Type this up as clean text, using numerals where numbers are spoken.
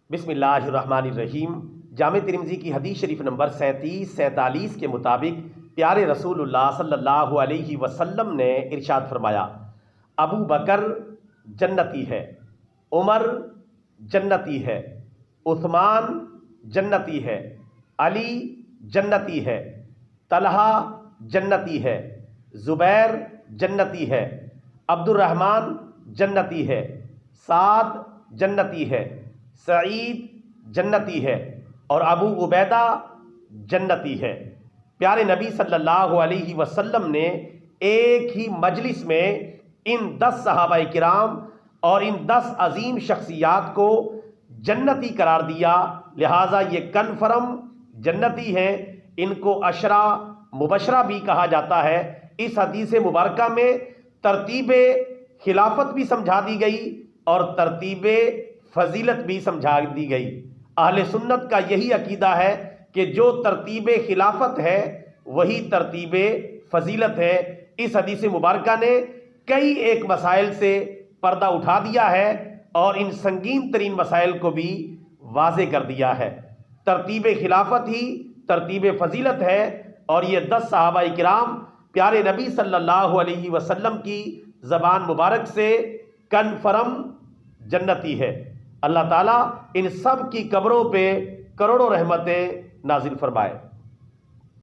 بسم اللہ الرحمن الرحیم۔ جامع ترمذی کی حدیث شریف نمبر 3747 کے مطابق پیارے رسول اللہ صلی اللہ علیہ وسلم نے ارشاد فرمایا، ابو بکر جنتی ہے، عمر جنتی ہے، عثمان جنتی ہے، علی جنتی ہے، طلحہ جنتی ہے، زبیر جنتی ہے، عبد الرحمن جنتی ہے، سعد جنتی ہے، سعید جنتی ہے اور ابو عبیدہ جنتی ہے۔ پیارے نبی صلی اللہ علیہ وسلم نے ایک ہی مجلس میں ان 10 صحابہ کرام اور ان 10 عظیم شخصیات کو جنتی قرار دیا، لہٰذا یہ کنفرم جنتی ہیں۔ ان کو عشرہ مبشرہ بھی کہا جاتا ہے۔ اس حدیث مبارکہ میں ترتیب خلافت بھی سمجھا دی گئی اور ترتیب فضیلت بھی سمجھا دی گئی۔ اہل سنت کا یہی عقیدہ ہے کہ جو ترتیب خلافت ہے وہی ترتیب فضیلت ہے۔ اس حدیث مبارکہ نے کئی ایک مسائل سے پردہ اٹھا دیا ہے اور ان سنگین ترین مسائل کو بھی واضح کر دیا ہے۔ ترتیب خلافت ہی ترتیب فضیلت ہے اور یہ 10 صحابہ کرام پیارے نبی صلی اللہ علیہ وسلم کی زبان مبارک سے کنفرم جنتی ہے۔ اللہ تعالیٰ ان سب کی قبروں پہ کروڑوں رحمتیں نازل فرمائے۔